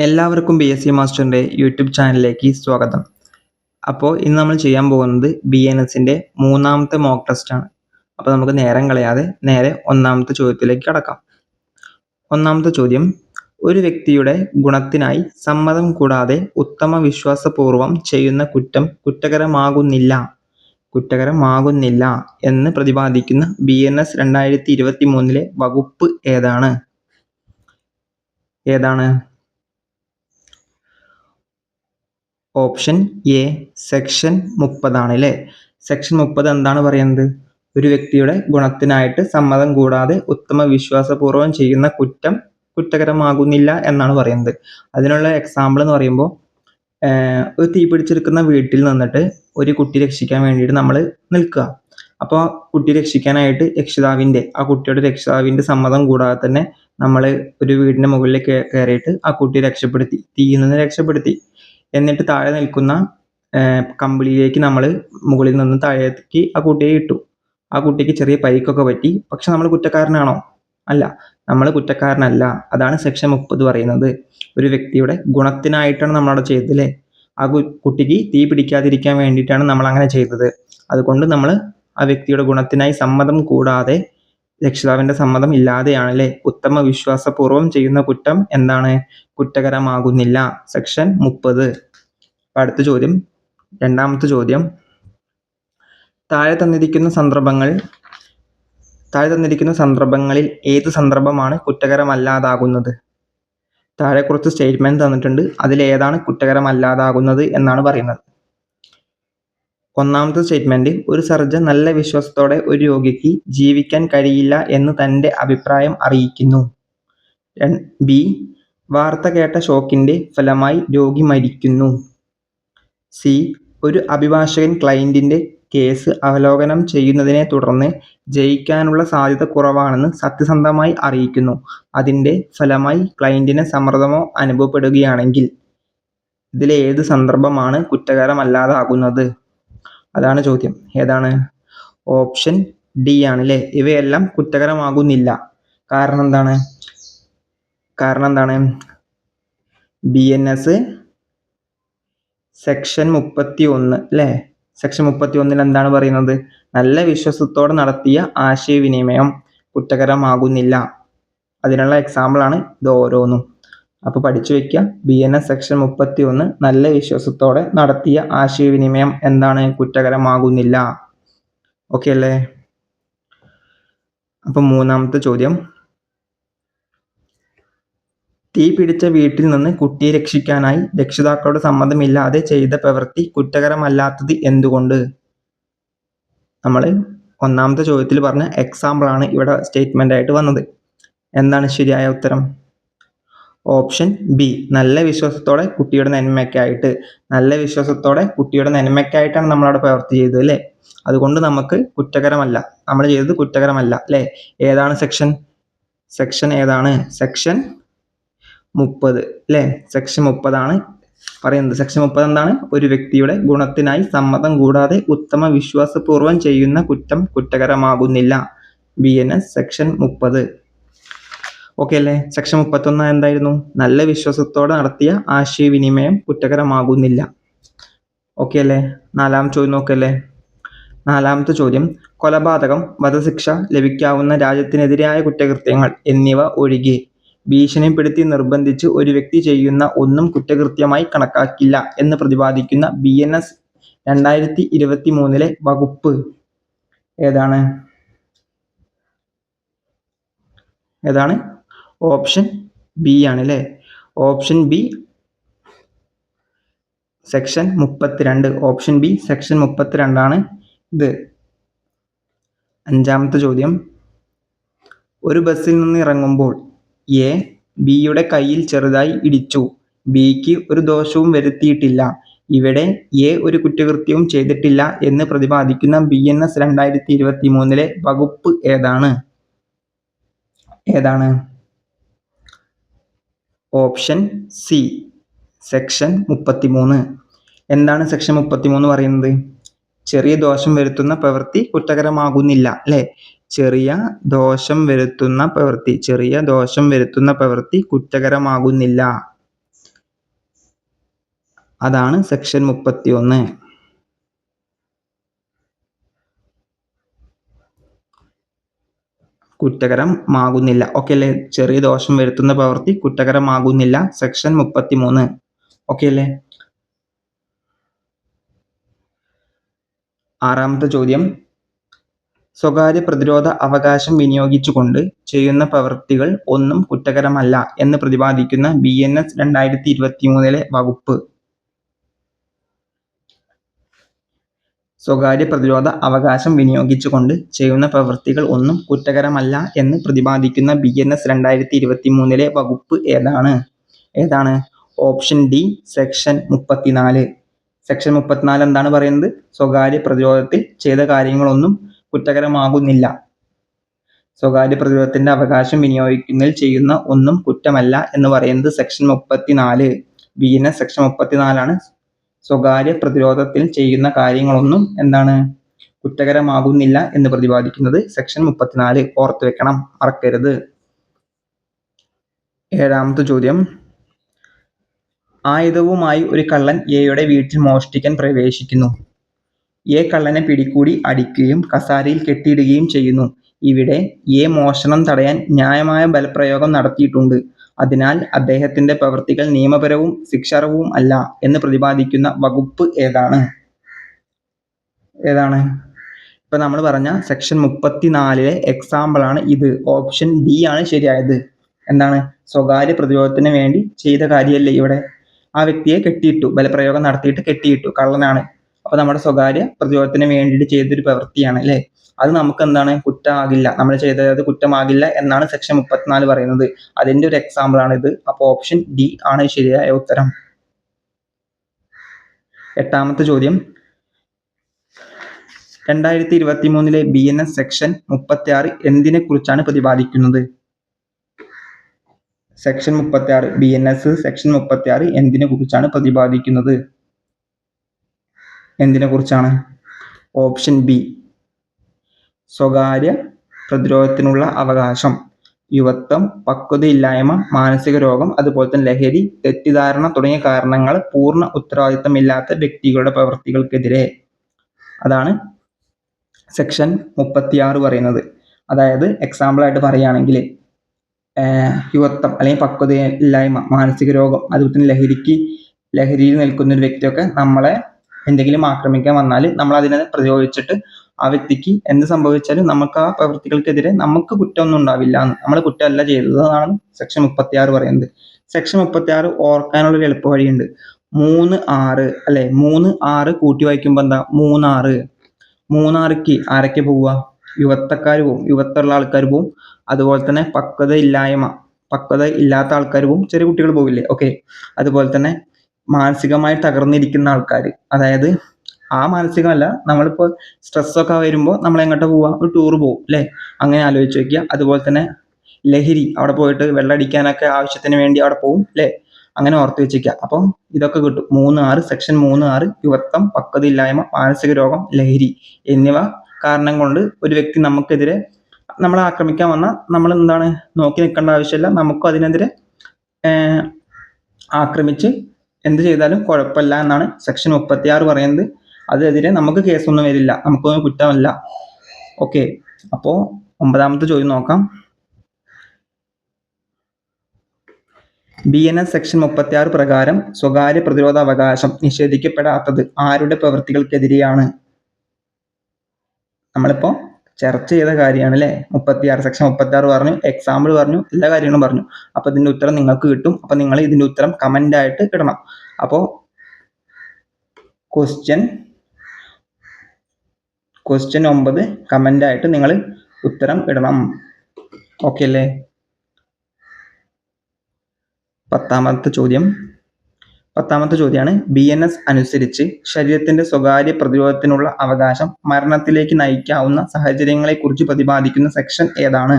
എല്ലാവർക്കും BSc മാസ്റ്ററിൻ്റെ YouTube ചാനലിലേക്ക് സ്വാഗതം. അപ്പോൾ ഇന്ന് നമ്മൾ ചെയ്യാൻ പോകുന്നത് BNSൻ്റെ മൂന്നാമത്തെ മോക്ക് ടെസ്റ്റാണ്. അപ്പോൾ നമുക്ക് നേരം കളയാതെ നേരെ ഒന്നാമത്തെ ചോദ്യത്തിലേക്ക് കടക്കാം. ഒന്നാമത്തെ ചോദ്യം, ഒരു വ്യക്തിയുടെ ഗുണത്തിനായി സമ്മതം കൂടാതെ ഉത്തമ വിശ്വാസപൂർവം ചെയ്യുന്ന കുറ്റം കുറ്റകരമാകുന്നില്ല എന്ന് പ്രതിപാദിക്കുന്ന BNS 2023 വകുപ്പ് ഏതാണ്? ഓപ്ഷൻ എ സെക്ഷൻ 30 ആണ് അല്ലേ. സെക്ഷൻ 30 എന്താണ് പറയുന്നത്? ഒരു വ്യക്തിയുടെ ഗുണത്തിനായിട്ട് സമ്മതം കൂടാതെ ഉത്തമ വിശ്വാസപൂർവം ചെയ്യുന്ന കുറ്റം കുറ്റകരമാകുന്നില്ല എന്നാണ് പറയുന്നത്. അതിനുള്ള എക്സാമ്പിൾ എന്ന് പറയുമ്പോൾ ഒരു തീ പിടിച്ചെടുക്കുന്ന വീട്ടിൽ നിന്നിട്ട് ഒരു കുട്ടി രക്ഷിക്കാൻ വേണ്ടിയിട്ട് നമ്മൾ നിൽക്കുക. അപ്പോൾ കുട്ടി രക്ഷിക്കാനായിട്ട് കുട്ടിയുടെ രക്ഷിതാവിൻ്റെ സമ്മതം കൂടാതെ തന്നെ നമ്മൾ ഒരു വീടിൻ്റെ മുകളിൽ കയറിയിട്ട് ആ കുട്ടിയെ രക്ഷപ്പെടുത്തി, തീയിൽ നിന്ന് രക്ഷപ്പെടുത്തി. എന്നിട്ട് താഴെ നിൽക്കുന്ന കമ്പിളിയിലേക്ക് നമ്മൾ മുകളിൽ നിന്ന് താഴേക്ക് ആ കുട്ടിയെ ഇട്ടു. ആ കുട്ടിക്ക് ചെറിയ പരിക്കൊക്കെ പറ്റി. പക്ഷെ നമ്മൾ കുറ്റക്കാരനാണോ? അല്ല, നമ്മൾ കുറ്റക്കാരനല്ല. അതാണ് സെക്ഷൻ 30 പറയുന്നത്. ഒരു വ്യക്തിയുടെ ഗുണത്തിനായിട്ടാണ് നമ്മളവിടെ ചെയ്തത് അല്ലേ. ആ കുട്ടിക്ക് തീ പിടിക്കാതിരിക്കാൻ വേണ്ടിയിട്ടാണ് നമ്മൾ അങ്ങനെ ചെയ്തത്. അതുകൊണ്ട് നമ്മൾ ആ വ്യക്തിയുടെ ഗുണത്തിനായി സമ്മതം കൂടാതെ, രക്ഷിതാവിൻ്റെ സമ്മതം ഇല്ലാതെയാണല്ലേ ഉത്തമ വിശ്വാസപൂർവം ചെയ്യുന്ന കുറ്റം കുറ്റകരമാകുന്നില്ല. സെക്ഷൻ 30. അടുത്ത ചോദ്യം, രണ്ടാമത്തെ ചോദ്യം, താഴെ തന്നിരിക്കുന്ന സന്ദർഭങ്ങളിൽ ഏത് സന്ദർഭമാണ് കുറ്റകരമല്ലാതാകുന്നത്? താഴെ കുറച്ച് സ്റ്റേറ്റ്മെന്റ് തന്നിട്ടുണ്ട്. അതിൽ ഏതാണ് കുറ്റകരമല്ലാതാകുന്നത് എന്നാണ് പറയുന്നത്. ഒന്നാമത്തെ സ്റ്റേറ്റ്മെന്റ്, ഒരു സർജൻ നല്ല വിശ്വാസത്തോടെ ഒരു രോഗിക്ക് ജീവിക്കാൻ കഴിയില്ല എന്ന് തന്റെ അഭിപ്രായം അറിയിക്കുന്നു. ബി, വാർത്ത കേട്ട ഷോക്കിന്റെ ഫലമായി രോഗി മരിക്കുന്നു. സി, ഒരു അഭിഭാഷകൻ ക്ലയന്റിന്റെ കേസ് അവലോകനം ചെയ്യുന്നതിനെ തുടർന്ന് ജയിക്കാനുള്ള സാധ്യത കുറവാണെന്ന് സത്യസന്ധമായി അറിയിക്കുന്നു. അതിന്റെ ഫലമായി ക്ലയന്റിന് സമ്മർദ്ദമോ അനുഭവപ്പെടുകയാണെങ്കിൽ. ഇതിലെ ഏത് സന്ദർഭമാണ് കുറ്റകരമല്ലാതാകുന്നത്? അതാണ് ചോദ്യം. ഏതാണ്? ഓപ്ഷൻ ഡി ആണ് അല്ലേ. ഇവയെല്ലാം കുറ്റകരമാകുന്നില്ല. കാരണം എന്താണ്? BNS സെക്ഷൻ 31 അല്ലേ. സെക്ഷൻ 31 എന്താണ് പറയുന്നത്? നല്ല വിശ്വാസത്തോടെ നടത്തിയ ആശയവിനിമയം കുറ്റകരമാകുന്നില്ല. അതിനുള്ള എക്സാമ്പിളാണ് ഇത് ഓരോന്നും. അപ്പോൾ പഠിച്ചു വെക്കുക. BNS സെക്ഷൻ 31 നല്ല വിശ്വാസത്തോടെ നടത്തിയ ആശയവിനിമയം കുറ്റകരമാകുന്നില്ല. ഓക്കെ അല്ലേ. അപ്പം മൂന്നാമത്തെ ചോദ്യം, തീ പിടിച്ച വീട്ടിൽ നിന്ന് കുട്ടിയെ രക്ഷിക്കാനായി രക്ഷിതാക്കളുടെ സമ്മതമില്ലാതെ ചെയ്ത പ്രവൃത്തി കുറ്റകരമല്ലാത്തത് എന്തുകൊണ്ട്? നമ്മൾ ഒന്നാമത്തെ ചോദ്യത്തിൽ പറഞ്ഞ എക്സാമ്പിളാണ് ഇവിടെ സ്റ്റേറ്റ്മെന്റ് ആയിട്ട് വന്നത്. എന്താണ് ശരിയായ ഉത്തരം? ഓപ്ഷൻ ബി, നല്ല വിശ്വാസത്തോടെ കുട്ടിയുടെ നന്മയ്ക്കായിട്ടാണ് നമ്മളവിടെ പ്രവൃത്തി ചെയ്തത് അല്ലേ. അതുകൊണ്ട് നമുക്ക് കുറ്റകരമല്ല, നമ്മൾ ചെയ്തത് കുറ്റകരമല്ല അല്ലേ. ഏതാണ് സെക്ഷൻ ഏതാണ്? സെക്ഷൻ 30 അല്ലേ. സെക്ഷൻ 30 ആണ് പറയുന്നത്. സെക്ഷൻ 30 എന്താണ്? ഒരു വ്യക്തിയുടെ ഗുണത്തിനായി സമ്മതം കൂടാതെ ഉത്തമ വിശ്വാസപൂർവം ചെയ്യുന്ന കുറ്റം കുറ്റകരമാകുന്നില്ല. BNS section 30. ഓക്കെ അല്ലേ. സെക്ഷൻ 31 എന്തായിരുന്നു? നല്ല വിശ്വാസത്തോടെ നടത്തിയ ആശയവിനിമയം കുറ്റകരമാകുന്നില്ല. ഓക്കെ അല്ലേ. നാലാമത്തെ ചോദ്യം നോക്കല്ലേ. നാലാമത്തെ ചോദ്യം, കൊലപാതകം, വധശിക്ഷ ലഭിക്കാവുന്ന രാജ്യത്തിനെതിരായ കുറ്റകൃത്യങ്ങൾ എന്നിവ ഒഴികെ ഭീഷണിപ്പെടുത്തി നിർബന്ധിച്ച് ഒരു വ്യക്തി ചെയ്യുന്ന ഒന്നും കുറ്റകൃത്യമായി കണക്കാക്കില്ല എന്ന് പ്രതിപാദിക്കുന്ന BNS 2023 വകുപ്പ് ഏതാണ്? ഓപ്ഷൻ ബി ആണ് അല്ലേ. Option B section 32. Option B section 32 ആണ് ഇത്. അഞ്ചാമത്തെ ചോദ്യം, ഒരു ബസ്സിൽ നിന്ന് ഇറങ്ങുമ്പോൾ എ ബിയുടെ കയ്യിൽ ചെറുതായി ഇടിച്ചു. ബിക്ക് ഒരു ദോഷവും വരുത്തിയിട്ടില്ല. ഇവിടെ എ ഒരു കുറ്റകൃത്യവും ചെയ്തിട്ടില്ല എന്ന് പ്രതിപാദിക്കുന്ന BNS 2023 വകുപ്പ് ഏതാണ്? Option C section 33. എന്താണ് സെക്ഷൻ 33 പറയുന്നത്? ചെറിയ ദോഷം വരുത്തുന്ന പ്രവൃത്തി കുറ്റകരമാകുന്നില്ല അല്ലേ. ചെറിയ ദോഷം വരുത്തുന്ന പ്രവൃത്തി കുറ്റകരമാകുന്നില്ല. അതാണ് സെക്ഷൻ 31. കുറ്റകരമാകുന്നില്ല. ഓക്കെ അല്ലേ? ചെറിയ ദോഷം വരുത്തുന്ന പ്രവൃത്തി കുറ്റകരമാകുന്നില്ല. സെക്ഷൻ 33. ഓക്കെ അല്ലേ? ആറാമത്തെ ചോദ്യം, സ്വകാര്യ പ്രതിരോധ അവകാശം വിനിയോഗിച്ചുകൊണ്ട് ചെയ്യുന്ന പ്രവൃത്തികൾ ഒന്നും കുറ്റകരമല്ല എന്ന് പ്രതിപാദിക്കുന്ന BNS 2023 വകുപ്പ്. സ്വകാര്യ പ്രതിരോധ അവകാശം വിനിയോഗിച്ചുകൊണ്ട് ചെയ്യുന്ന പ്രവൃത്തികൾ ഒന്നും കുറ്റകരമല്ല എന്ന് പ്രതിപാദിക്കുന്ന BNS 2023 വകുപ്പ് ഏതാണ്? Option D section 34. സെക്ഷൻ 34 എന്താണ് പറയുന്നത്? സ്വകാര്യ പ്രതിരോധത്തിൽ ചെയ്ത കാര്യങ്ങളൊന്നും കുറ്റകരമാകുന്നില്ല. സ്വകാര്യ പ്രതിരോധത്തിന്റെ അവകാശം വിനിയോഗിക്കുന്നതിൽ ചെയ്യുന്ന ഒന്നും കുറ്റമല്ല എന്ന് പറയുന്നത് സെക്ഷൻ 34. BNS സെക്ഷൻ 34 സ്വകാര്യ പ്രതിരോധത്തിൽ ചെയ്യുന്ന കാര്യങ്ങളൊന്നും എന്താണ് കുറ്റകരമാകുന്നില്ല എന്ന് പ്രതിപാദിക്കുന്നത് സെക്ഷൻ 34. ഓർത്തു വെക്കണം, മറക്കരുത്. ഏഴാമത്തെ ചോദ്യം, ആയുധവുമായി ഒരു കള്ളൻ എയുടെ വീട്ടിൽ മോഷ്ടിക്കാൻ പ്രവേശിക്കുന്നു. എ കള്ളനെ പിടികൂടി അടിക്കുകയും കസാരയിൽ കെട്ടിയിടുകയും ചെയ്യുന്നു. ഇവിടെ എ മോഷണം തടയാൻ ന്യായമായ ബലപ്രയോഗം നടത്തിയിട്ടുണ്ട്. അതിനാൽ അദ്ദേഹത്തിന്റെ പ്രവൃത്തികൾ നിയമപരവും ശിക്ഷാർഹവും അല്ല എന്ന് പ്രതിപാദിക്കുന്ന വകുപ്പ് ഏതാണ്? ഇപ്പൊ നമ്മൾ പറഞ്ഞ സെക്ഷൻ 34 എക്സാമ്പിളാണ് ഇത്. ഓപ്ഷൻ ഡി ആണ് ശരിയായത്. എന്താണ്? സ്വകാര്യ പ്രതിരോധത്തിന് വേണ്ടി ചെയ്ത കാര്യമല്ലേ ഇവിടെ? ആ വ്യക്തിയെ കെട്ടിയിട്ടു, ബലപ്രയോഗം നടത്തിയിട്ട് കെട്ടിയിട്ടു, കള്ളനാണ്. അപ്പൊ നമ്മുടെ സ്വകാര്യ പ്രതിരോധത്തിന് വേണ്ടിയിട്ട് ചെയ്തൊരു പ്രവൃത്തിയാണ് അല്ലേ? അത് നമുക്ക് എന്താണ് കുറ്റമാകില്ല, നമ്മൾ ചെയ്തത് കുറ്റമാകില്ല എന്നാണ് സെക്ഷൻ 34 പറയുന്നത്. അതിന്റെ ഒരു എക്സാമ്പിൾ ആണ് ഇത്. അപ്പൊ ഓപ്ഷൻ ഡി ആണ് ശരിയായ ഉത്തരം. എട്ടാമത്തെ ചോദ്യം, 2023 BNS സെക്ഷൻ 36 എന്തിനെ കുറിച്ചാണ് പ്രതിപാദിക്കുന്നത്? സെക്ഷൻ 36 BNS സെക്ഷൻ 36 എന്തിനെ കുറിച്ചാണ് പ്രതിപാദിക്കുന്നത്? എന്തിനെ കുറിച്ചാണ്? ഓപ്ഷൻ ബി സ്വകാര്യ പ്രതിരോധത്തിനുള്ള അവകാശം, യുവത്വം, പക്വതയില്ലായ്മ, മാനസിക രോഗം, അതുപോലെ തന്നെ ലഹരി, തെറ്റിദ്ധാരണ തുടങ്ങിയ കാരണങ്ങൾ പൂർണ്ണ ഉത്തരവാദിത്തമില്ലാത്ത വ്യക്തികളുടെ പ്രവൃത്തികൾക്കെതിരെ. അതാണ് സെക്ഷൻ 36 പറയുന്നത്. അതായത് എക്സാമ്പിൾ ആയിട്ട് പറയുകയാണെങ്കിൽ യുവത്വം അല്ലെങ്കിൽ പക്വതയില്ലായ്മ, മാനസിക രോഗം, അതുപോലെ തന്നെ ലഹരിയിൽ നിൽക്കുന്ന ഒരു വ്യക്തിയൊക്കെ നമ്മളെ എന്തെങ്കിലും ആക്രമിക്കാൻ വന്നാൽ നമ്മൾ അതിനെ പ്രതിരോധിച്ചിട്ട് ആ വ്യക്തിക്ക് എന്ത് സംഭവിച്ചാലും നമുക്ക് ആ പ്രവൃത്തികൾക്കെതിരെ നമുക്ക് കുറ്റമൊന്നും ഉണ്ടാവില്ല, നമ്മൾ കുറ്റമല്ല ചെയ്തത് എന്നാണ് സെക്ഷൻ 36 പറയുന്നത്. സെക്ഷൻ 36 ഓർക്കാനുള്ള ഒരു എളുപ്പ വഴിയുണ്ട്. 3-6 അല്ലെ? 3-6 കൂട്ടി വായിക്കുമ്പോൾ എന്താ? മൂന്നാർക്ക് ആരൊക്കെ പോവുക? യുവത്വക്കാർ പോവും, യുവത്വമുള്ള ആൾക്കാർ പോവും. അതുപോലെ തന്നെ പക്വത ഇല്ലാത്ത ആൾക്കാർ പോവും, ചെറിയ കുട്ടികൾ പോവില്ലേ? ഓക്കെ. അതുപോലെ തന്നെ മാനസികമായി തകർന്നിരിക്കുന്ന ആൾക്കാർ, അതായത് ആ മാനസികമല്ല, നമ്മളിപ്പോൾ സ്ട്രെസ്സൊക്കെ വരുമ്പോൾ നമ്മൾ എങ്ങോട്ട് പോവുക? ഒരു ടൂർ പോവും അല്ലേ? അങ്ങനെ ആലോചിച്ച് വയ്ക്കുക. അതുപോലെ തന്നെ ലഹരി, അവിടെ പോയിട്ട് വെള്ളമടിക്കാനൊക്കെ ആവശ്യത്തിന് വേണ്ടി അവിടെ പോവും അല്ലേ? അങ്ങനെ ഓർത്ത് വെച്ചിരിക്കുക. അപ്പം ഇതൊക്കെ കിട്ടും. 3-6 സെക്ഷൻ 3-6 യുവത്വം, പക്വതയില്ലായ്മ, മാനസിക രോഗം, ലഹരി എന്നിവ കാരണം കൊണ്ട് ഒരു വ്യക്തി നമുക്കെതിരെ നമ്മളെ ആക്രമിക്കാൻ വന്നാൽ നമ്മൾ എന്താണ് നോക്കി നിൽക്കേണ്ട ആവശ്യമില്ല. നമുക്കും അതിനെതിരെ ആക്രമിച്ച് എന്ത് ചെയ്താലും കുഴപ്പമില്ല എന്നാണ് സെക്ഷൻ 36 പറയുന്നത്. അതിനെതിരെ നമുക്ക് കേസൊന്നും വരില്ല, നമുക്കൊന്നും കുറ്റമല്ല. ഓക്കെ. അപ്പോൾ 9ാമത്തെ ചോദ്യം നോക്കാം. BNS സെക്ഷൻ 36 പ്രകാരം സ്വകാര്യ പ്രതിരോധ അവകാശം നിഷേധിക്കപ്പെടാത്തത് ആരുടെ പ്രവൃത്തികൾക്കെതിരെയാണ്? നമ്മളിപ്പോ ചർച്ച ചെയ്ത കാര്യമാണ് അല്ലേ? 36 സെക്ഷൻ 36 പറഞ്ഞു, എക്സാമ്പിൾ പറഞ്ഞു, എല്ലാ കാര്യങ്ങളും പറഞ്ഞു. അപ്പൊ ഇതിന്റെ ഉത്തരം നിങ്ങൾക്ക് കിട്ടും. അപ്പൊ നിങ്ങൾ ഇതിന്റെ ഉത്തരം കമന്റ് ആയിട്ട് ഇടണം. അപ്പോ ക്വസ്റ്റ്യൻ 9 കമന്റ് ആയിട്ട് നിങ്ങൾ ഉത്തരം ഇടണം. ഓക്കെ അല്ലേ? 10ാമത്തെ ചോദ്യമാണ്, BNS അനുസരിച്ച് ശരീരത്തിന്റെ സ്വകാര്യ പ്രതിരോധത്തിനുള്ള അവകാശം മരണത്തിലേക്ക് നയിക്കാവുന്ന സാഹചര്യങ്ങളെ കുറിച്ച് പ്രതിപാദിക്കുന്ന സെക്ഷൻ ഏതാണ്?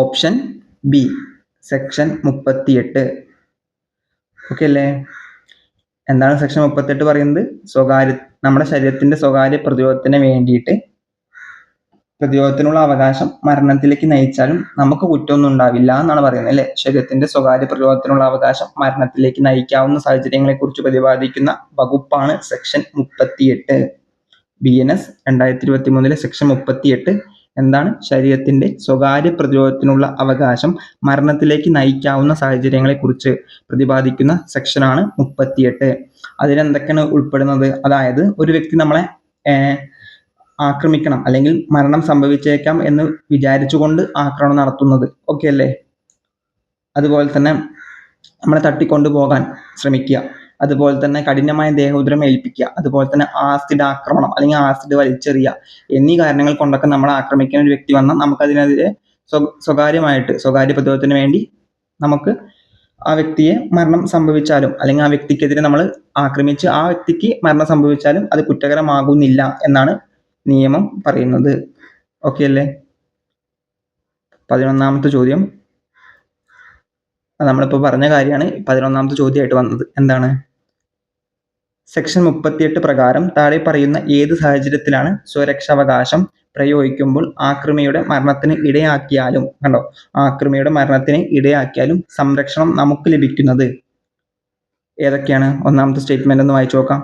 Option B section 38. ഓക്കെ അല്ലേ? എന്താണ് സെക്ഷൻ 38 പറയുന്നത്? നമ്മുടെ ശരീരത്തിന്റെ സ്വകാര്യ പ്രതിരോധത്തിന് വേണ്ടിയിട്ട് പ്രതിരോധത്തിനുള്ള അവകാശം മരണത്തിലേക്ക് നയിച്ചാലും നമുക്ക് കുറ്റമൊന്നും ഉണ്ടാവില്ല എന്നാണ് പറയുന്നത് അല്ലെ. ശരീരത്തിന്റെ സ്വകാര്യ പ്രതിരോധത്തിനുള്ള അവകാശം മരണത്തിലേക്ക് നയിക്കാവുന്ന സാഹചര്യങ്ങളെ കുറിച്ച് പ്രതിപാദിക്കുന്ന വകുപ്പാണ് സെക്ഷൻ 38. BNS 2023 സെക്ഷൻ 38 എന്താണ്? ശരീരത്തിന്റെ സ്വകാര്യ പ്രതിരോധത്തിനുള്ള അവകാശം മരണത്തിലേക്ക് നയിക്കാവുന്ന സാഹചര്യങ്ങളെ കുറിച്ച് പ്രതിപാദിക്കുന്ന സെക്ഷനാണ് 38. അതിലെന്തൊക്കെയാണ് ഉൾപ്പെടുന്നത്? അതായത് ഒരു വ്യക്തി നമ്മളെ ആക്രമിക്കണം അല്ലെങ്കിൽ മരണം സംഭവിച്ചേക്കാം എന്ന് വിചാരിച്ചുകൊണ്ട് ആക്രമണം നടത്തുന്നത്, ഓക്കെ അല്ലേ? അതുപോലെ തന്നെ നമ്മളെ തട്ടിക്കൊണ്ടു പോകാൻ ശ്രമിക്കുക, അതുപോലെ തന്നെ കഠിനമായ ദേഹോദ്രം ഏൽപ്പിക്കുക, അതുപോലെ തന്നെ ആസിഡ് ആക്രമണം അല്ലെങ്കിൽ ആസിഡ് വലിച്ചെറിയുക എന്നീ കാരണങ്ങൾ കൊണ്ടൊക്കെ നമ്മളെ ആക്രമിക്കുന്ന ഒരു വ്യക്തി വന്നാൽ നമുക്കതിനെതിരെ സ്വകാര്യ പ്രതിരോധത്തിന് വേണ്ടി നമുക്ക് ആ വ്യക്തിയെ മരണം സംഭവിച്ചാലും അല്ലെങ്കിൽ ആ വ്യക്തിക്കെതിരെ നമ്മൾ ആക്രമിച്ച് ആ വ്യക്തിക്ക് മരണം സംഭവിച്ചാലും അത് കുറ്റകരമാകുന്നില്ല എന്നാണ് നിയമം പറയുന്നത്. ഓക്കെ അല്ലേ? 11ാമത്തെ ചോദ്യം നമ്മളിപ്പോൾ പറഞ്ഞ കാര്യമാണ് 11ാമത്തെ ചോദ്യമായിട്ട് വന്നത്. എന്താണ്? സെക്ഷൻ 38 പ്രകാരം താഴെ പറയുന്ന ഏത് സാഹചര്യത്തിലാണ് സ്വരക്ഷാവകാശം പ്രയോഗിക്കുമ്പോൾ ആക്രമിയുടെ മരണത്തിന് ഇടയാക്കിയാലും സംരക്ഷണം നമുക്ക് ലഭിക്കുന്നത്? ഏതൊക്കെയാണ്? ഒന്നാമത്തെ സ്റ്റേറ്റ്മെന്റ് ഒന്ന് വായിച്ചു നോക്കാം.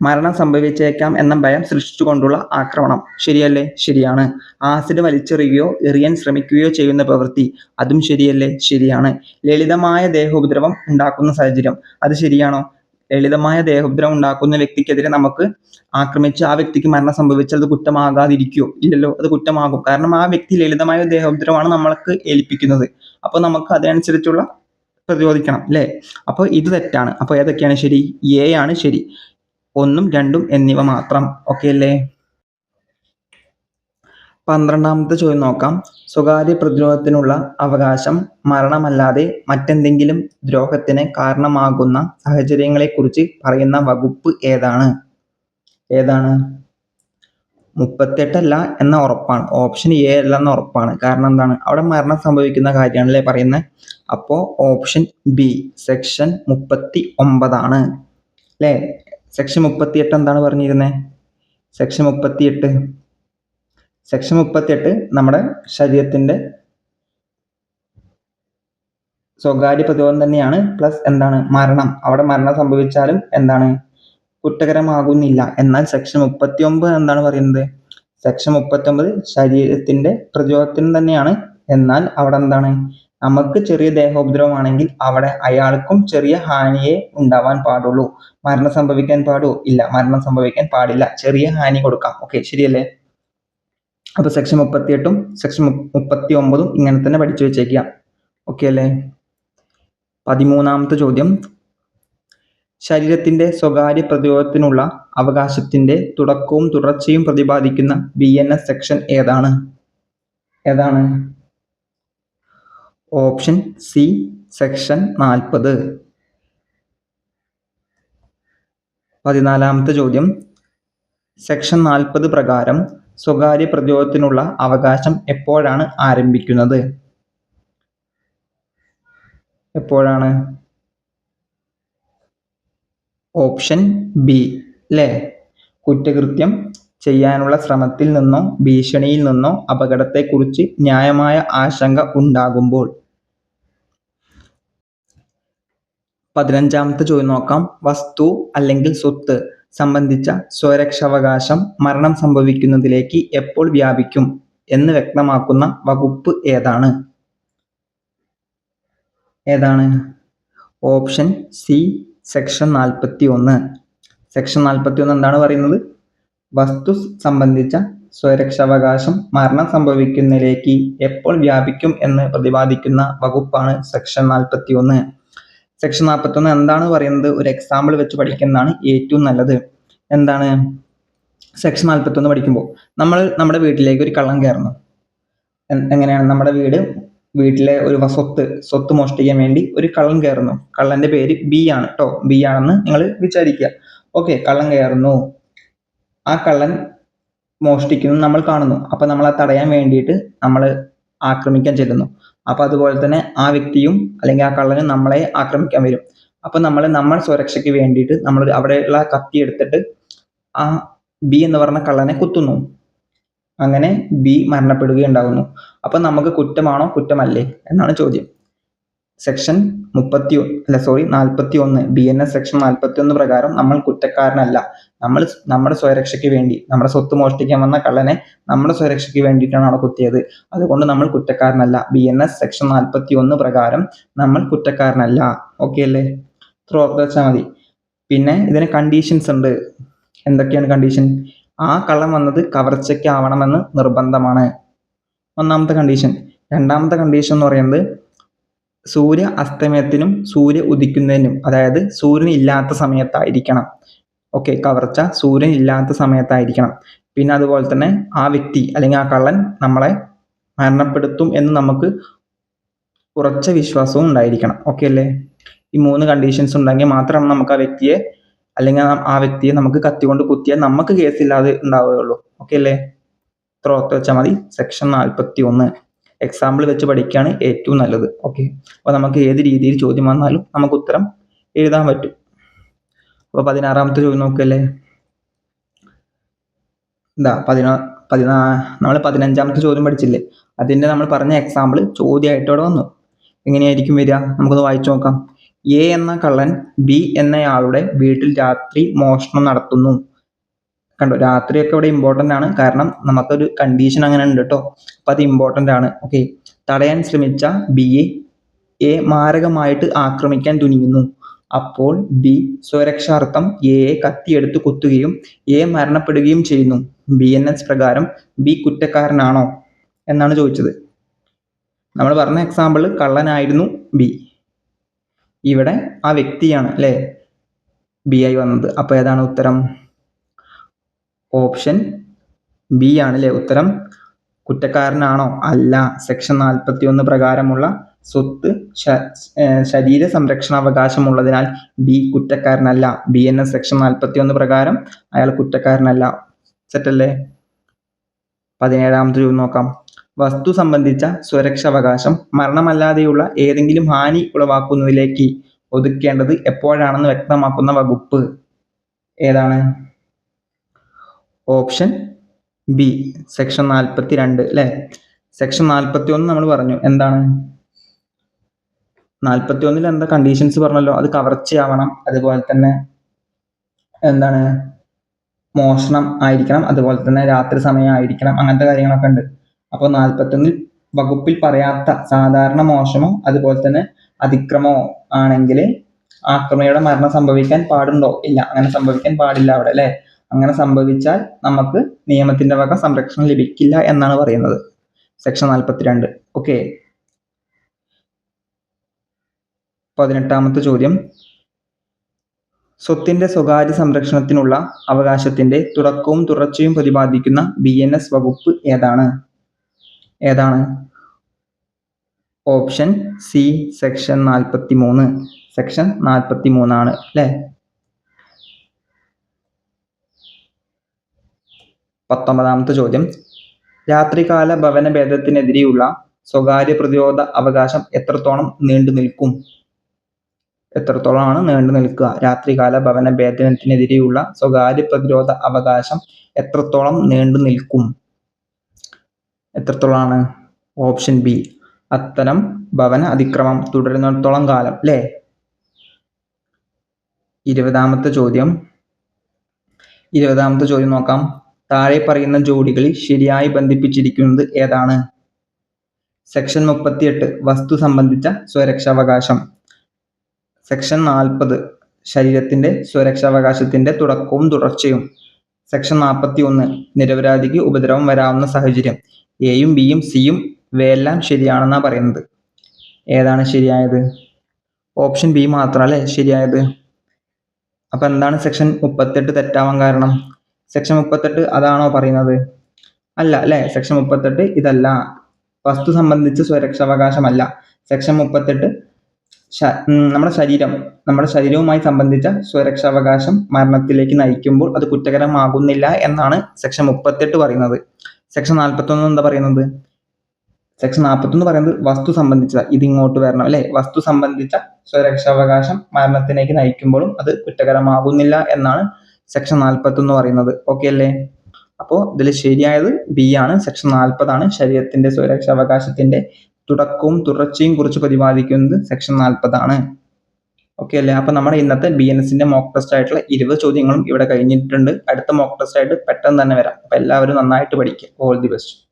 മരണം സംഭവിച്ചേക്കാം എന്ന ഭയം സൃഷ്ടിച്ചുകൊണ്ടുള്ള ആക്രമണം, ശരിയല്ലേ? ശരിയാണ്. ആസിഡ് വലിച്ചെറിയുകയോ എറിയാൻ ശ്രമിക്കുകയോ ചെയ്യുന്ന പ്രവൃത്തി, അതും ശരിയല്ലേ? ശരിയാണ്. ലളിതമായ ദേഹോപദ്രവം ഉണ്ടാക്കുന്ന സാഹചര്യം, അത് ശരിയാണോ? ലളിതമായ ദേഹോപദ്രവം ഉണ്ടാക്കുന്ന വ്യക്തിക്കെതിരെ നമുക്ക് ആക്രമിച്ച് ആ വ്യക്തിക്ക് മരണം സംഭവിച്ചാൽ അത് കുറ്റമാകാതിരിക്കുമോ? ഇല്ലല്ലോ, അത് കുറ്റമാകും. കാരണം ആ വ്യക്തി ലളിതമായ ദേഹോപദ്രവമാണ് നമ്മൾക്ക് ഏൽപ്പിക്കുന്നത്. അപ്പോൾ നമുക്ക് അതനുസരിച്ചുള്ള പ്രതിരോധിക്കണം അല്ലേ? അപ്പോൾ ഇത് തെറ്റാണ്. അപ്പോൾ ഏതൊക്കെയാണ് ശരി? എ ആണ് ശരി. 1, 2 എന്നിവ മാത്രം. ഓക്കെ അല്ലേ? 12ാമത്തെ ചോദ്യം നോക്കാം. സ്വകാര്യ പ്രതിരോധത്തിനുള്ള അവകാശം മരണമല്ലാതെ മറ്റെന്തെങ്കിലും ദ്രോഹത്തിന് കാരണമാകുന്ന സാഹചര്യങ്ങളെക്കുറിച്ച് പറയുന്ന വകുപ്പ് ഏതാണ്? 38 അല്ല എന്ന ഉറപ്പാണ്. ഓപ്ഷൻ എ അല്ല എന്ന ഉറപ്പാണ്. കാരണം എന്താണ്? അവിടെ മരണം സംഭവിക്കുന്ന കാര്യമാണല്ലേ പറയുന്നത്. അപ്പോൾ ഓപ്ഷൻ ബി സെക്ഷൻ 39 ആണ് അല്ലേ? സെക്ഷൻ 38 എന്താണ് പറഞ്ഞിരുന്നത്? സെക്ഷൻ 38 നമ്മുടെ ശരീരത്തിന്റെ സ്വകാര്യ പ്രതിരോധം തന്നെയാണ്. പ്ലസ് എന്താണ്? മരണം. അവിടെ മരണം സംഭവിച്ചാലും എന്താണ്? കുറ്റകരമാകുന്നില്ല. എന്നാൽ സെക്ഷൻ 39 എന്താണ് പറയുന്നത്? സെക്ഷൻ 39 ശരീരത്തിന്റെ പ്രതിരോധത്തിന് തന്നെയാണ്. എന്നാൽ അവിടെ എന്താണ്? നമുക്ക് ചെറിയ ദേഹോപദ്രവമാണെങ്കിൽ അവിടെ അയാൾക്കും ചെറിയ ഹാനിയെ ഉണ്ടാവാൻ പാടുള്ളൂ. മരണം സംഭവിക്കാൻ പാടുമോ? ഇല്ല, മരണം സംഭവിക്കാൻ പാടില്ല. ചെറിയ ഹാനി കൊടുക്കാം. ഓക്കെ, ശരിയല്ലേ? അപ്പൊ സെക്ഷൻ 38ഉം സെക്ഷൻ 39ഉം ഇങ്ങനെ തന്നെ പഠിച്ചു വെച്ചേക്കുക. ഓക്കെ അല്ലേ? 13ാമത്തെ ചോദ്യം. ശരീരത്തിന്റെ സ്വകാര്യ പ്രതിരോധത്തിനുള്ള അവകാശത്തിന്റെ തുടക്കവും തുടർച്ചയും പ്രതിപാദിക്കുന്ന BNS സെക്ഷൻ ഏതാണ്? Option C section 40. 14ാമത്തെ ചോദ്യം. സെക്ഷൻ 40 പ്രകാരം സ്വകാര്യ പ്രതിരോധത്തിനുള്ള അവകാശം എപ്പോഴാണ് ആരംഭിക്കുന്നത്? എപ്പോഴാണ്? ഓപ്ഷൻ ബി അല്ലേ? കുറ്റകൃത്യം ചെയ്യാനുള്ള ശ്രമത്തിൽ നിന്നോ ഭീഷണിയിൽ നിന്നോ അപകടത്തെക്കുറിച്ച് ന്യായമായ ആശങ്ക ഉണ്ടാകുമ്പോൾ. 15ാമത്തെ ചോദ്യം നോക്കാം. വസ്തു അല്ലെങ്കിൽ സ്വത്ത് സംബന്ധിച്ച സ്വരക്ഷാവകാശം മരണം സംഭവിക്കുന്നതിലേക്ക് എപ്പോൾ വ്യാപിക്കും എന്ന് വ്യക്തമാക്കുന്ന വകുപ്പ് ഏതാണ്? Option C section 41. സെക്ഷൻ 41 എന്താണ് പറയുന്നത്? വസ്തു സംബന്ധിച്ച സ്വരക്ഷാവകാശം മരണം സംഭവിക്കുന്നതിലേക്ക് എപ്പോൾ വ്യാപിക്കും എന്ന് പ്രതിപാദിക്കുന്ന വകുപ്പാണ് സെക്ഷൻ 41. സെക്ഷൻ 41 എന്താണ് പറയുന്നത്? ഒരു എക്സാമ്പിൾ വെച്ച് പഠിക്കുന്നതാണ് ഏറ്റവും നല്ലത്. എന്താണ്? സെക്ഷൻ 41 പഠിക്കുമ്പോൾ നമ്മുടെ വീട്ടിലേക്ക് ഒരു കള്ളൻ കയറുന്നു. എങ്ങനെയാണ്? നമ്മുടെ വീട്ടിലെ ഒരു സ്വത്ത് മോഷ്ടിക്കാൻ വേണ്ടി ഒരു കള്ളൻ കയറുന്നു. കള്ളന്റെ പേര് ബി ആണ് കേട്ടോ. ബി ആണെന്ന് നിങ്ങൾ വിചാരിക്കുക. ഓക്കെ, കള്ളൻ കയറുന്നു. ആ കള്ളൻ മോഷ്ടിക്കുന്നു നമ്മൾ കാണുന്നു. അപ്പൊ നമ്മളെ തടയാൻ വേണ്ടിയിട്ട് നമ്മൾ ആക്രമിക്കാൻ ചെല്ലുന്നു. അപ്പൊ അതുപോലെ തന്നെ ആ വ്യക്തിയും അല്ലെങ്കിൽ ആ കള്ളനും നമ്മളെ ആക്രമിക്കാൻ വരും. അപ്പൊ നമ്മൾ സുരക്ഷയ്ക്ക് വേണ്ടിയിട്ട് നമ്മൾ അവിടെയുള്ള കത്തി എടുത്തിട്ട് ആ ബി എന്ന് പറഞ്ഞ കള്ളനെ കുത്തുന്നു. അങ്ങനെ ബി മരണപ്പെടുകയുണ്ടാകുന്നു. അപ്പൊ നമുക്ക് കുറ്റമാണോ കുറ്റമല്ലേ എന്നാണ് ചോദ്യം. സെക്ഷൻ 41 BNS സെക്ഷൻ 41 പ്രകാരം നമ്മൾ കുറ്റക്കാരനല്ല. നമ്മൾ നമ്മുടെ സ്വയരക്ഷയ്ക്ക് വേണ്ടി, നമ്മുടെ സ്വത്ത് മോഷ്ടിക്കാൻ വന്ന കള്ളനെ നമ്മുടെ സ്വയരക്ഷയ്ക്ക് വേണ്ടിയിട്ടാണ് അവിടെ കുത്തിയത്. അതുകൊണ്ട് നമ്മൾ കുറ്റക്കാരനല്ല. BNS സെക്ഷൻ 41 പ്രകാരം നമ്മൾ കുറ്റക്കാരനല്ല. ഓക്കെ അല്ലേ? ഇത്ര ഓർത്ത് വെച്ചാൽ മതി. പിന്നെ ഇതിന് കണ്ടീഷൻസ് ഉണ്ട്. എന്തൊക്കെയാണ് കണ്ടീഷൻ? ആ കള്ളൻ വന്നത് കവർച്ചയ്ക്ക് ആവണമെന്ന് നിർബന്ധമാണ്, ഒന്നാമത്തെ കണ്ടീഷൻ. രണ്ടാമത്തെ കണ്ടീഷൻ എന്ന് പറയുന്നത് സൂര്യ അസ്തമയത്തിനും സൂര്യ ഉദിക്കുന്നതിനും, അതായത് സൂര്യൻ ഇല്ലാത്ത സമയത്തായിരിക്കണം. ഓക്കെ, കവർച്ച സൂര്യൻ ഇല്ലാത്ത സമയത്തായിരിക്കണം. പിന്നെ അതുപോലെ തന്നെ ആ വ്യക്തി അല്ലെങ്കിൽ ആ കള്ളൻ നമ്മളെ മരണപ്പെടുത്തും എന്ന് നമുക്ക് ഉറച്ച വിശ്വാസവും ഉണ്ടായിരിക്കണം. ഓക്കെ അല്ലേ? ഈ 3 കണ്ടീഷൻസ് ഉണ്ടെങ്കിൽ മാത്രമാണ് നമുക്ക് ആ വ്യക്തിയെ അല്ലെങ്കിൽ ആ വ്യക്തിയെ നമുക്ക് കത്തികൊണ്ട് കുത്തിയാൽ നമുക്ക് കേസില്ലാതെ ഉണ്ടാവുകയുള്ളൂ. ഓക്കെ അല്ലേ? ഇത്ര ഓർത്ത് വെച്ചാൽ മതി. സെക്ഷൻ 41 എക്സാമ്പിൾ വെച്ച് പഠിക്കുകയാണ് ഏറ്റവും നല്ലത്. ഓക്കെ, അപ്പോൾ നമുക്ക് ഏത് രീതിയിൽ ചോദ്യം വന്നാലും നമുക്ക് ഉത്തരം എഴുതാൻ പറ്റും. അപ്പോൾ 16ാമത്തെ ചോദ്യം നോക്കല്ലേ. നമ്മൾ 15ാമത്തെ ചോദ്യം പഠിച്ചില്ലേ, അതിൻ്റെ നമ്മൾ പറഞ്ഞ എക്സാമ്പിൾ ചോദ്യമായിട്ട് അവിടെ വന്നു. എങ്ങനെയായിരിക്കും വരിക? നമുക്കൊന്ന് വായിച്ചു നോക്കാം. എ എന്ന കള്ളൻ ബി എന്നയാളുടെ വീട്ടിൽ രാത്രി മോഷണം നടത്തുന്നു. കണ്ടോ, രാത്രിയൊക്കെ ഇവിടെ ഇമ്പോർട്ടൻ്റ് ആണ്, കാരണം നമുക്കൊരു കണ്ടീഷൻ അങ്ങനെ ഉണ്ട് കേട്ടോ. അപ്പം അത് ഇമ്പോർട്ടൻ്റ് ആണ്. ഓക്കെ, തടയാൻ ശ്രമിച്ച ബിയെ എ മാരകമായിട്ട് ആക്രമിക്കാൻ തുനിയുന്നു. അപ്പോൾ ബി സ്വരക്ഷാർത്ഥം എയെ കത്തിയെടുത്ത് കുത്തുകയും എ മരണപ്പെടുകയും ചെയ്യുന്നു. BNS പ്രകാരം ബി കുറ്റക്കാരനാണോ എന്നാണ് ചോദിച്ചത്. നമ്മൾ പറഞ്ഞ എക്സാമ്പിൾ കള്ളനായിരുന്നു ബി. ഇവിടെ ആ വ്യക്തിയാണ് അല്ലേ ബി ആയി വന്നത്. അപ്പോൾ ഏതാണ് ഉത്തരം? ഓപ്ഷൻ ബി ആണ് അല്ലേ ഉത്തരം. കുറ്റക്കാരനാണോ? അല്ല. സെക്ഷൻ 41 പ്രകാരമുള്ള സ്വത്ത് ശരീര സംരക്ഷണാവകാശമുള്ളതിനാൽ ബി കുറ്റക്കാരനല്ല. BNS സെക്ഷൻ 41 പ്രകാരം അയാൾ കുറ്റക്കാരനല്ല. സെറ്റല്ലേ? 17ാമത്തെ ചോദ്യം നോക്കാം. വസ്തു സംബന്ധിച്ച സ്വരക്ഷാവകാശം മരണമല്ലാതെയുള്ള ഏതെങ്കിലും ഹാനി ഉളവാക്കുന്നതിലേക്ക് ഒതുക്കേണ്ടത് എപ്പോഴാണെന്ന് വ്യക്തമാക്കുന്ന വകുപ്പ് ഏതാണ്? ഓപ്ഷൻ ബി സെക്ഷൻ 42 അല്ലേ. സെക്ഷൻ 41 നമ്മൾ പറഞ്ഞു. എന്താണ് 41-ൽ എന്താ കണ്ടീഷൻസ് പറഞ്ഞല്ലോ, അത് കവർച്ചയാവണം, അതുപോലെ തന്നെ എന്താണ് മോഷണം ആയിരിക്കണം, അതുപോലെ തന്നെ രാത്രി സമയം ആയിരിക്കണം, അങ്ങനത്തെ കാര്യങ്ങളൊക്കെ ഉണ്ട്. അപ്പോൾ 41 വകുപ്പിൽ പറയാത്ത സാധാരണ മോഷണമോ അതുപോലെ തന്നെ അതിക്രമമോ ആണെങ്കിൽ ആക്രമണിയുടെ മരണം സംഭവിക്കാൻ പാടുണ്ടോ? ഇല്ല, അങ്ങനെ സംഭവിക്കാൻ പാടില്ല അവിടെ അല്ലേ. അങ്ങനെ സംഭവിച്ചാൽ നമുക്ക് നിയമത്തിന്റെ വക സംരക്ഷണം ലഭിക്കില്ല എന്നാണ് പറയുന്നത്. സെക്ഷൻ 42. ഓക്കെ, 18ാമത്തെ ചോദ്യം. സ്വത്തിന്റെ സ്വകാര്യ സംരക്ഷണത്തിനുള്ള അവകാശത്തിന്റെ തുടക്കവും തുടർച്ചയും പ്രതിപാദിക്കുന്ന BNS വകുപ്പ് ഏതാണ്? Option C section 43. സെക്ഷൻ 43 ആണ് അല്ലേ. 19ാമത്തെ ചോദ്യം. രാത്രികാല ഭവന ഭേദത്തിനെതിരെയുള്ള സ്വകാര്യ പ്രതിരോധ അവകാശം എത്രത്തോളം നീണ്ടു നിൽക്കും? എത്രത്തോളമാണ് നീണ്ടു നിൽക്കുക? രാത്രികാല ഭവന ഭേദനത്തിനെതിരെയുള്ള സ്വകാര്യ പ്രതിരോധ അവകാശം എത്രത്തോളം നീണ്ടു നിൽക്കും? എത്രത്തോളമാണ്? ഓപ്ഷൻ ബി അത്തരം ഭവന അതിക്രമം തുടരുന്നിടത്തോളം കാലം അല്ലേ. 20ാമത്തെ ചോദ്യം നോക്കാം. താഴെ പറയുന്ന ജോഡികളിൽ ശരിയായി ബന്ധിപ്പിച്ചിരിക്കുന്നത് ഏതാണ്? സെക്ഷൻ 38 വസ്തു സംബന്ധിച്ച സ്വരക്ഷാവകാശം. സെക്ഷൻ 40 ശരീരത്തിന്റെ സ്വരക്ഷാവകാശത്തിന്റെ തുടക്കവും തുടർച്ചയും. സെക്ഷൻ 41 നിരപരാധിക്ക് ഉപദ്രവം വരാവുന്ന സാഹചര്യം. എയും ബിയും സിയും ഇവയെല്ലാം ശരിയാണെന്നാണ് പറയുന്നത്. ഏതാണ് ശരിയായത്? ഓപ്ഷൻ ബി മാത്രമല്ലേ ശരിയായത്. അപ്പൊ എന്താണ് സെക്ഷൻ 38 തെറ്റാവാൻ കാരണം? സെക്ഷൻ 38 അതാണോ പറയുന്നത്? അല്ല അല്ലേ. സെക്ഷൻ 38 ഇതല്ല, വസ്തു സംബന്ധിച്ച സ്വരക്ഷാവകാശമല്ല. സെക്ഷൻ 38 നമ്മുടെ ശരീരവുമായി സംബന്ധിച്ച സ്വരക്ഷാവകാശം മരണത്തിലേക്ക് നയിക്കുമ്പോൾ അത് കുറ്റകരമാകുന്നില്ല എന്നാണ് സെക്ഷൻ 38 പറയുന്നത്. സെക്ഷൻ 41 എന്താ പറയുന്നത്? സെക്ഷൻ 41 പറയുന്നത് വസ്തു സംബന്ധിച്ച, ഇതിങ്ങോട്ട് വരണം അല്ലെ, വസ്തു സംബന്ധിച്ച സ്വരക്ഷാവകാശം മരണത്തിലേക്ക് നയിക്കുമ്പോഴും അത് കുറ്റകരമാകുന്നില്ല എന്നാണ് സെക്ഷൻ 41 പറയുന്നത്. ഓക്കെ അല്ലേ? അപ്പോൾ ഇതിൽ ശരിയായത് ബി ആണ്. സെക്ഷൻ 40 ശരീരത്തിന്റെ സ്വരക്ഷാവകാശത്തിന്റെ തുടക്കവും തുടർച്ചയും കുറിച്ച് പ്രതിപാദിക്കുന്നത് സെക്ഷൻ 40 ഓക്കെ അല്ലേ? അപ്പൊ നമ്മുടെ ഇന്നത്തെ BNSന്റെ മോക്ക് ടെസ്റ്റ് ആയിട്ടുള്ള 20 ചോദ്യങ്ങളും ഇവിടെ കഴിഞ്ഞിട്ടുണ്ട്. അടുത്ത മോക്ക് ടെസ്റ്റ് ആയിട്ട് പെട്ടെന്ന് തന്നെ വരാം. അപ്പൊ എല്ലാവരും നന്നായിട്ട് പഠിക്കുക. All the best.